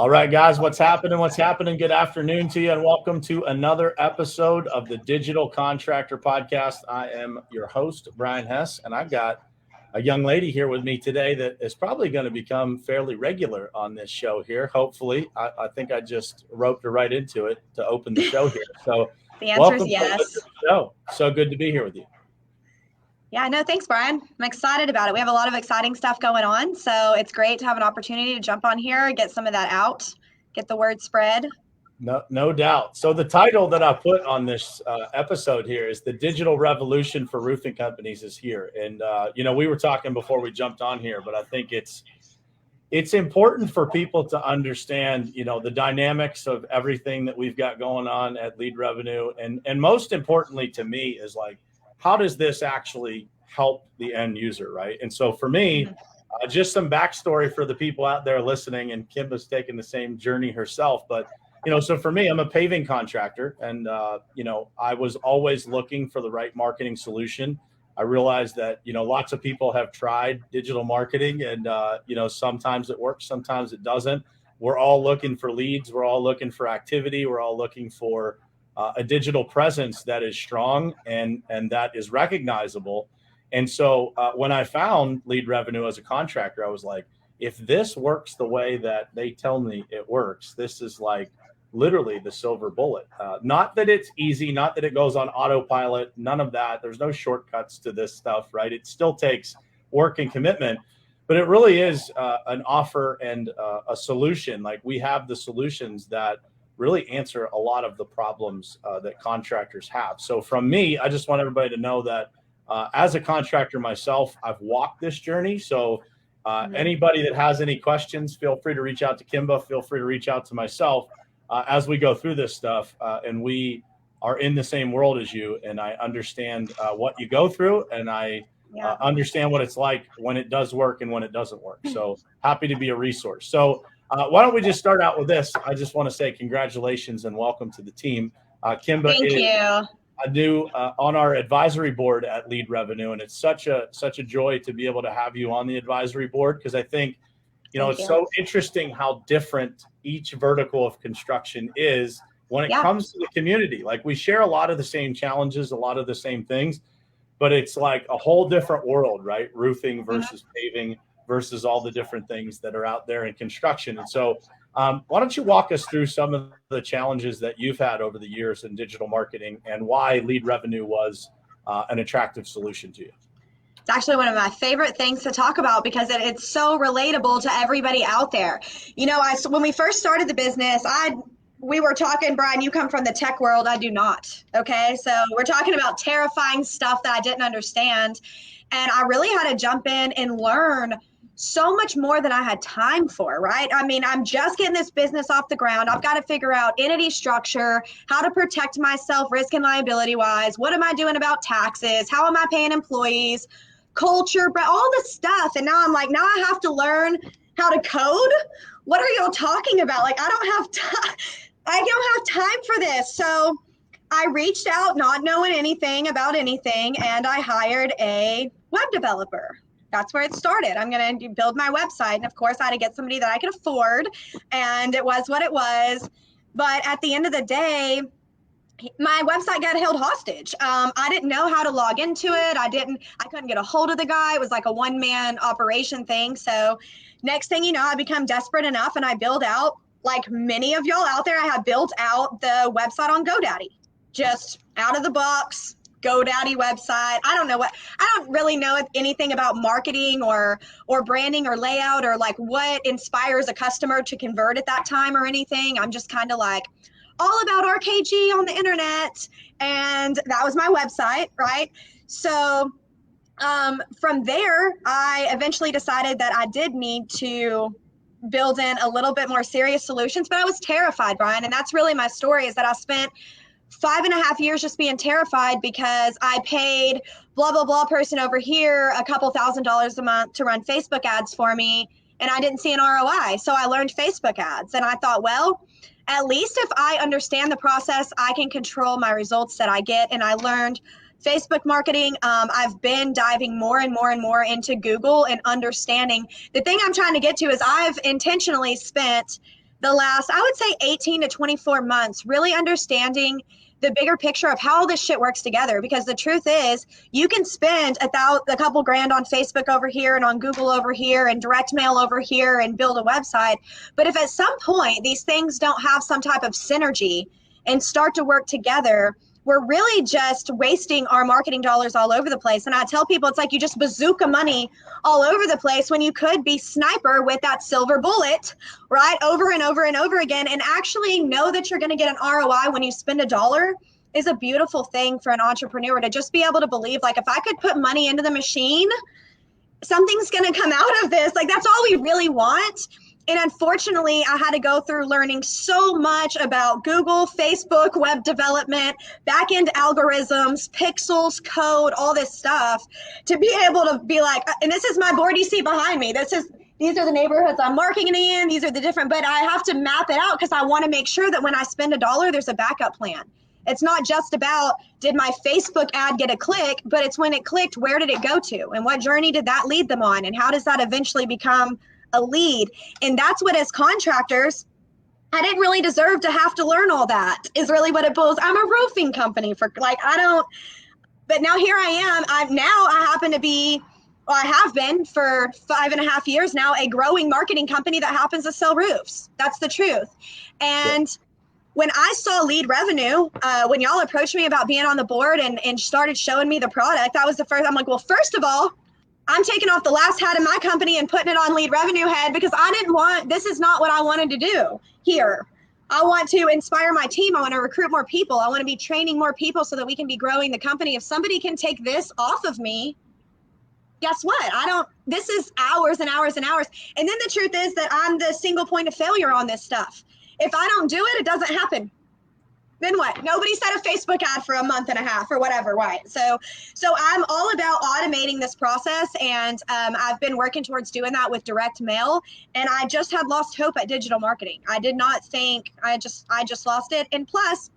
All right, guys, what's happening? What's happening? Good afternoon to you, and welcome to another episode of the Digital Contractor Podcast. I am your host, Brian Hess, and I've got a young lady here with me today that is probably going to become fairly regular on this show here. Hopefully, I think I just roped her right into it to open the show here. So, the answer welcome is yes. to the show. So good to be here with you. Yeah, no, thanks, Brian. I'm excited about it. We have a lot of exciting stuff going on, so it's great to have an opportunity to jump on here, get some of that out, get the word spread. No doubt. So the title that I put on this episode here is "The Digital Revolution for Roofing Companies is Here." And we were talking before we jumped on here, but I think it's important for people to understand, the dynamics of everything that we've got going on at Lead Revenue, and most importantly to me is like, how does this actually help the end user, right? And so for me, just some backstory for the people out there listening, and Kimba's taken the same journey herself, but so for me, I'm a paving contractor, and I was always looking for the right marketing solution. I realized that lots of people have tried digital marketing, and sometimes it works, sometimes it doesn't. We're all looking for leads, we're all looking for activity, we're all looking for a digital presence that is strong and that is recognizable. And so when I found Lead Revenue as a contractor, I was like, if this works the way that they tell me it works, this is like literally the silver bullet. Not that it's easy, not that it goes on autopilot, none of that. There's no shortcuts to this stuff, right? It still takes work and commitment, but it really is an offer and a solution. Like, we have the solutions that really answer a lot of the problems that contractors have. So from me, I just want everybody to know that as a contractor myself, I've walked this journey. So anybody that has any questions, feel free to reach out to Kimba, feel free to reach out to myself as we go through this stuff. And we are in the same world as you, and I understand what you go through, and I understand what it's like when it does work and when it doesn't work. So happy to be a resource. So why don't we just start out with this? I just want to say congratulations and welcome to the team. Kimba is new on our advisory board at Lead Revenue, and it's such a joy to be able to have you on the advisory board, because I think it's so interesting how different each vertical of construction is when it comes to the community. Like, we share a lot of the same challenges, a lot of the same things, but it's like a whole different world, right? Roofing versus paving versus all the different things that are out there in construction. And so why don't you walk us through some of the challenges that you've had over the years in digital marketing, and why Lead Revenue was an attractive solution to you? It's actually one of my favorite things to talk about, because it's so relatable to everybody out there. When we first started the business, we were talking, Brian, you come from the tech world. I do not. Okay. So we're talking about terrifying stuff that I didn't understand. And I really had to jump in and learn so much more than I had time for, right? I mean, I'm just getting this business off the ground. I've got to figure out entity structure, how to protect myself risk and liability wise. What am I doing about taxes? How am I paying employees? Culture, but all this stuff. And now I'm like, now I have to learn how to code. What are y'all talking about? Like, I don't have time for this. So I reached out not knowing anything about anything, and I hired a web developer. That's where it started. I'm going to build my website. And of course, I had to get somebody that I could afford, and it was what it was. But at the end of the day, my website got held hostage. I didn't know how to log into it. I couldn't get a hold of the guy. It was like a one-man operation thing. So next thing you know, I become desperate enough, and I build out, like many of y'all out there, I have built out the website on GoDaddy, just out of the box. GoDaddy website. I don't really know anything about marketing or branding or layout, or like what inspires a customer to convert at that time or anything. I'm just kind of like all about RKG on the internet. And that was my website, right? So from there, I eventually decided that I did need to build in a little bit more serious solutions, but I was terrified, Brian. And that's really my story, is that I spent 5.5 years just being terrified, because I paid blah, blah, blah person over here a couple $1,000s a month to run Facebook ads for me, and I didn't see an ROI. So I learned Facebook ads, and I thought, well, at least if I understand the process, I can control my results that I get. And I learned Facebook marketing. I've been diving more and more and more into Google and understanding. The thing I'm trying to get to is I've intentionally spent the last, I would say 18 to 24 months, really understanding the bigger picture of how all this shit works together. Because the truth is, you can spend a couple grand on Facebook over here and on Google over here and direct mail over here and build a website. But if at some point these things don't have some type of synergy and start to work together, we're really just wasting our marketing dollars all over the place. And I tell people, it's like you just bazooka money all over the place when you could be sniper with that silver bullet, right? Over and over and over again. And actually know that you're going to get an ROI when you spend $1 is a beautiful thing for an entrepreneur, to just be able to believe, like, if I could put money into the machine, something's going to come out of this. Like, that's all we really want. And unfortunately, I had to go through learning so much about Google, Facebook, web development, back-end algorithms, pixels, code, all this stuff, to be able to be like, and this is my board you see behind me. These are the neighborhoods I'm marketing in. These are the different, but I have to map it out because I want to make sure that when I spend $1, there's a backup plan. It's not just about, did my Facebook ad get a click, but it's when it clicked, where did it go to? And what journey did that lead them on? And how does that eventually become a lead? And that's what, as contractors, I didn't really deserve to have to learn all that, is really what it boils. I'm a roofing company but now here I am. I happen to be, well, I have been for 5.5 years now, a growing marketing company that happens to sell roofs. That's the truth. And when I saw lead revenue, when y'all approached me about being on the board and started showing me the product, that was the first, I'm like, well, first of all, I'm taking off the last hat in my company and putting it on lead revenue head, because this is not what I wanted to do here. I want to inspire my team. I want to recruit more people. I want to be training more people so that we can be growing the company. If somebody can take this off of me, guess what? This is hours and hours and hours. And then the truth is that I'm the single point of failure on this stuff. If I don't do it, it doesn't happen. Then what? Nobody set a Facebook ad for a month and a half or whatever, right? So I'm all about automating this process, and I've been working towards doing that with direct mail. And I just had lost hope at digital marketing. I did not think, I just lost it. And plus,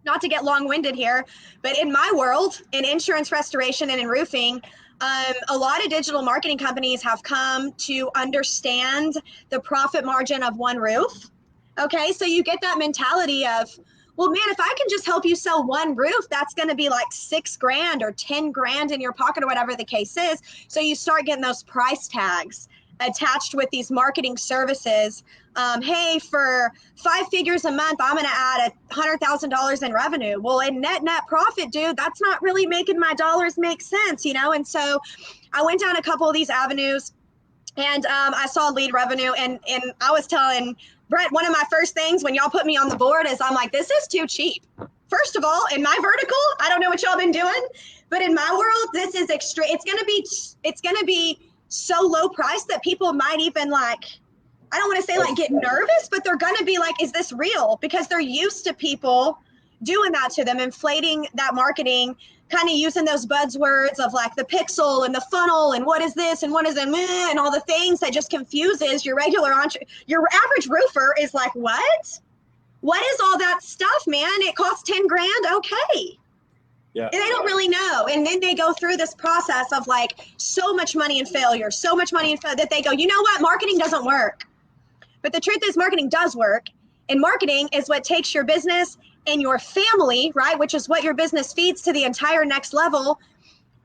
not to get long-winded here, but in my world, in insurance restoration and in roofing, a lot of digital marketing companies have come to understand the profit margin of one roof. Okay, so you get that mentality of, well, man, if I can just help you sell one roof, that's going to be like $6,000 or $10,000 in your pocket or whatever the case is. So you start getting those price tags attached with these marketing services. Hey, for 5 figures a month, I'm going to add $100,000 in revenue. Well, in net profit, dude, that's not really making my dollars make sense, you know? And so I went down a couple of these avenues, and I saw lead revenue, and I was telling Brett, one of my first things when y'all put me on the board is, I'm like, this is too cheap. First of all, in my vertical, I don't know what y'all been doing, but in my world, this is extreme. It's going to be so low price that people might even, like, I don't want to say like get nervous, but they're going to be like, is this real? Because they're used to people doing that to them, inflating that marketing, kind of using those buzzwords of like the pixel and the funnel and what is this and what is it and all the things that just confuses your your average roofer is like, what is all that stuff, man? It costs $10,000. Okay. Yeah. And they don't really know. And then they go through this process of like so much money in failure, that they go, you know what? Marketing doesn't work. But the truth is, marketing does work. And marketing is what takes your business and your family, right, which is what your business feeds, to the entire next level.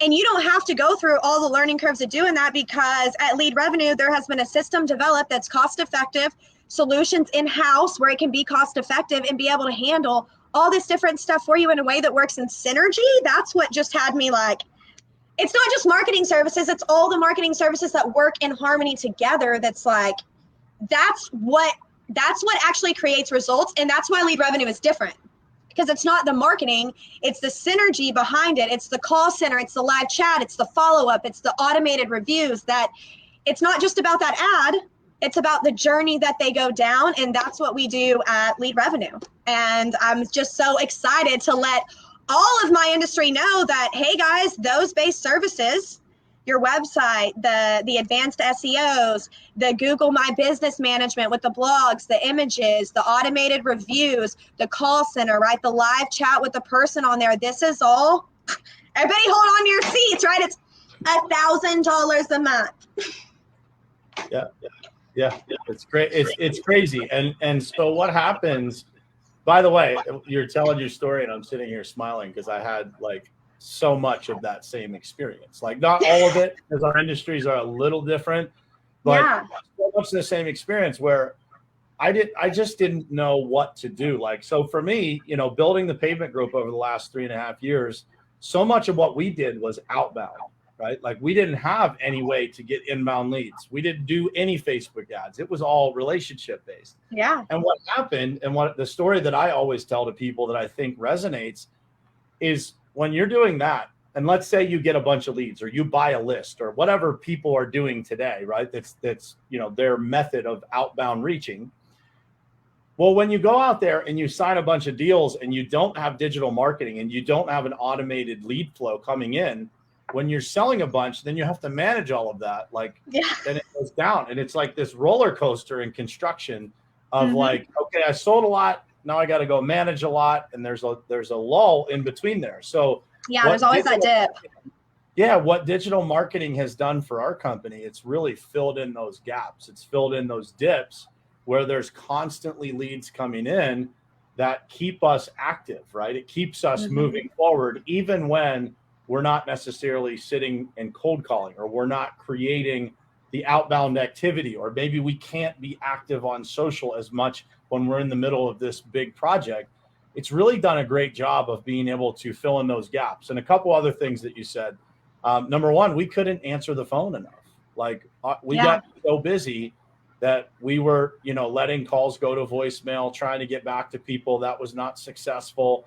And you don't have to go through all the learning curves of doing that, because at Lead Revenue, there has been a system developed that's cost effective, solutions in-house where it can be cost effective and be able to handle all this different stuff for you in a way that works in synergy. That's what just had me like, it's not just marketing services, it's all the marketing services that work in harmony together. That's like, that's what actually creates results. And that's why Lead Revenue is different, because it's not the marketing, it's the synergy behind it. It's the call center, it's the live chat, it's the follow-up, it's the automated reviews. That it's not just about that ad, it's about the journey that they go down. And that's what we do at Lead Revenue. And I'm just so excited to let all of my industry know that, hey guys, those base services, your website, the advanced SEOs, the Google My Business Management with the blogs, the images, the automated reviews, the call center, right? The live chat with the person on there. This is all, everybody hold on to your seats, right? It's $1,000 a month. Yeah. Yeah, it's great. It's crazy. And so what happens, by the way, you're telling your story and I'm sitting here smiling because I had like so much of that same experience. Like not all of it, because our industries are a little different, but Yeah. so much the same experience where I just didn't know what to do. Like, so for me, you know, building the pavement group over the last 3.5 years, so much of what we did was outbound, right? Like we didn't have any way to get inbound leads. We didn't do any Facebook ads. It was all relationship based. Yeah. And what happened, and what the story that I always tell to people that I think resonates is when you're doing that, and let's say you get a bunch of leads or you buy a list or whatever people are doing today, right? That's you know, their method of outbound reaching. Well, when you go out there and you sign a bunch of deals and you don't have digital marketing and you don't have an automated lead flow coming in, when you're selling a bunch, then you have to manage all of that. Like, Yeah. then it goes down. And it's like this roller coaster in construction of Mm-hmm. like, okay, I sold a lot. Now I got to go manage a lot. And there's a lull in between there. So Yeah, there's always that dip. Yeah, what digital marketing has done for our company, it's really filled in those gaps. It's filled in those dips where there's constantly leads coming in that keep us active, right? It keeps us moving forward, even when we're not necessarily sitting and cold calling, or we're not creating the outbound activity, or maybe we can't be active on social as much when we're in the middle of this big project. It's really done a great job of being able to fill in those gaps. And a couple other things that you said. Number one, we couldn't answer the phone enough. Like we got so busy that we were, you know, letting calls go to voicemail, trying to get back to people. That was not successful.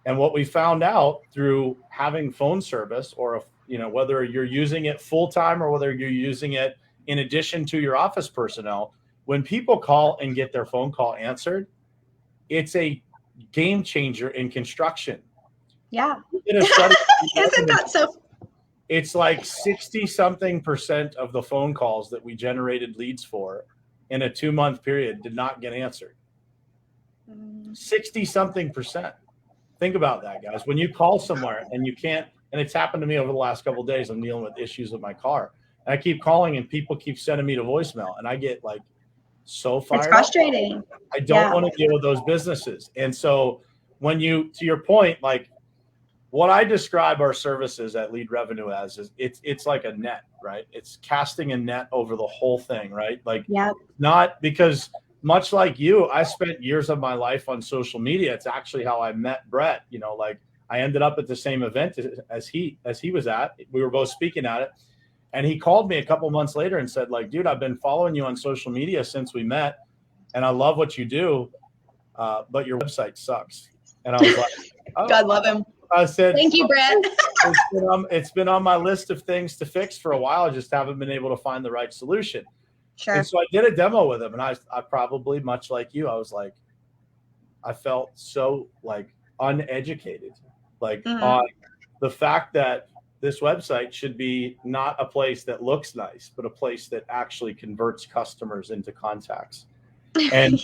And what we found out through having phone service, or, you know, whether you're using it full time or whether you're using it in addition to your office personnel, when people call and get their phone call answered, it's a game changer in construction. Yeah. We did a study. Isn't that so? It's like 60 something percent of the phone calls that we generated leads for in a 2-month period did not get answered. 60 something percent. Think about that, guys. When you call somewhere and you can't, and it's happened to me over the last couple of days, I'm dealing with issues with my car. And I keep calling and people keep sending me to voicemail, and I get like so fired It's frustrating. up. I don't want to deal with those businesses. And so when you, to your point, like, what I describe our services at Lead Revenue as is it's like a net, right? It's casting a net over the whole thing, right? Like, not because, much like you, I spent years of my life on social media. It's actually how I met Brett. You know, like I ended up at the same event as he was at. We were both speaking at it. And he called me a couple months later and said, like, dude, I've been following you on social media since we met, and I love what you do, but your website sucks. And I was like, oh. God love him. I said, thank you, Brett. It's been on my list of things to fix for a while. I just haven't been able to find the right solution. Sure. And so I did a demo with him, and I probably, much like you, I was like, I felt so like uneducated, like on the fact that this website should be not a place that looks nice, but a place that actually converts customers into contacts. And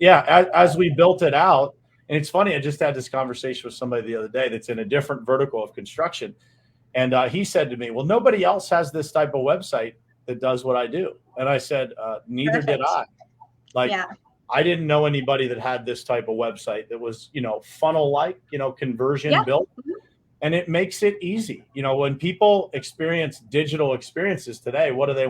as we built it out, and it's funny, I just had this conversation with somebody the other day that's in a different vertical of construction. And he said to me, well, nobody else has this type of website that does what I do. And I said, neither did I. Like, I didn't know anybody that had this type of website that was, you know, funnel-like, you know, conversion built. And it makes it easy. You know, when people experience digital experiences today, what do they